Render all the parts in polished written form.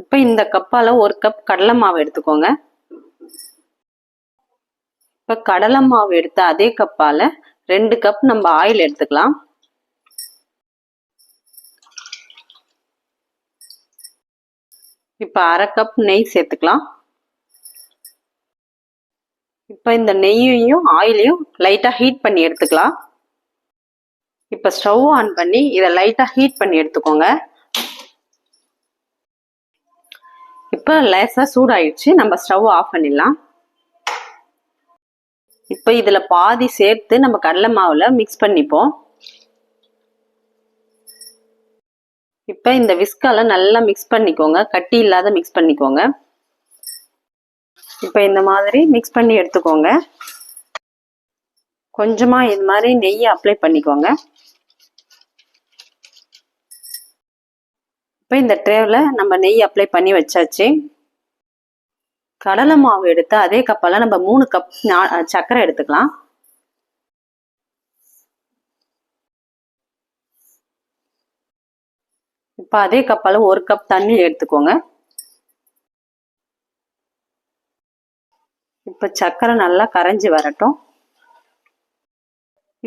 இப்போ இந்த கப்பால் 1 கப் கடலை மாவு எடுத்துக்கோங்க. இப்போ கடலை மாவு எடுத்த அதே கப்பால் 2 கப் நம்ம ஆயில் எடுத்துக்கலாம். இப்போ 1/2 கப் நெய் சேர்த்துக்கலாம். இப்போ இந்த நெய்யையும் ஆயிலையும் லைட்டாக ஹீட் பண்ணி எடுத்துக்கலாம். இப்போ ஸ்டவ் ஆன் பண்ணி இதை லைட்டாக ஹீட் பண்ணி எடுத்துக்கோங்க. இப்போ லேசாக சூடாயிடுச்சு, நம்ம ஸ்டவ் ஆஃப் பண்ணிடலாம். இப்போ இதில் பாதி சேர்த்து நம்ம கடலை மாவில் மிக்ஸ் பண்ணிப்போம். இப்போ இந்த விஸ்கால நல்லா மிக்ஸ் பண்ணிக்கோங்க, கட்டி இல்லாத மிக்ஸ் பண்ணிக்கோங்க. இப்போ இந்த மாதிரி மிக்ஸ் பண்ணி எடுத்துக்கோங்க. கொஞ்சமாக இது மாதிரி நெய்யை அப்ளை பண்ணிக்கோங்க. இப்போ இந்த ட்ரேவில் நம்ம நெய் அப்ளை பண்ணி வச்சாச்சு. கடலை மாவு எடுத்து அதே கப்பால் நம்ம 3 கப் சர்க்கரை எடுத்துக்கலாம். இப்போ அதே கப்பால் 1 கப் தண்ணி எடுத்துக்கோங்க. இப்போ சர்க்கரை நல்லா கரைஞ்சி வரட்டும்.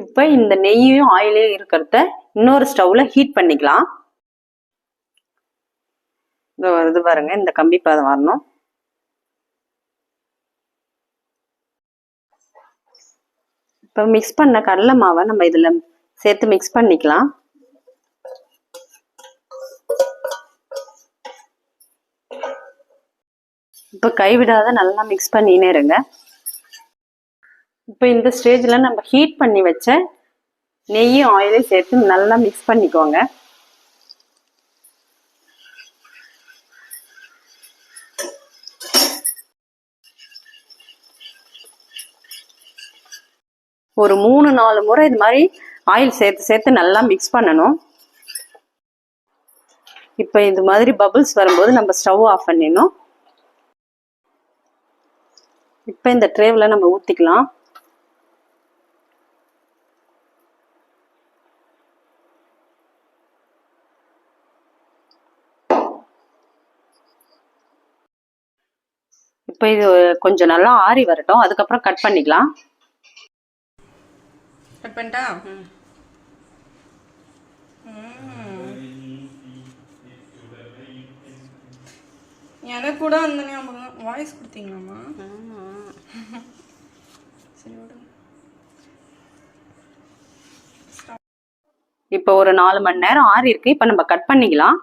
இப்போ இந்த நெய்யும் ஆயிலையும் இருக்கிறத இன்னொரு ஸ்டவ்ல ஹீட் பண்ணிக்கலாம். இது வருது பாருங்க, இந்த கம்பி பதம் வரணும். இப்போ மிக்ஸ் பண்ண கடலை மாவை நம்ம இதில் சேர்த்து மிக்ஸ் பண்ணிக்கலாம். இப்போ கைவிடாத நல்லா மிக்ஸ் பண்ணினே இருங்க. இப்போ இந்த ஸ்டேஜில் நம்ம ஹீட் பண்ணி வச்ச நெய்யும் ஆயிலையும் சேர்த்து நல்லா மிக்ஸ் பண்ணிக்கோங்க. ஒரு 3-4 முறை இது மாதிரி ஆயில் சேர்த்து சேர்த்து நல்லா மிக்ஸ் பண்ணணும். இப்போ இது மாதிரி பபிள்ஸ் வரும்போது நம்ம ஸ்டவ் ஆஃப் பண்ணிடணும். இப்போ இந்த ட்ரேவில் நம்ம ஊற்றிக்கலாம். இப்போ இது கொஞ்சம் நல்லா ஆறி வரட்டும், அதுக்கப்புறம் கட் பண்ணிக்கலாம். கட் பண்ணிட்டா? எனக்கு கூட அந்த ஞாபகம் வாய்ஸ் கொடுத்தீங்களாம்மா? சரி விடுங்க. இப்போ ஒரு 4 மணி நேரம் ஆறி இருக்கு. இப்போ நம்ம கட் பண்ணிக்கலாம்.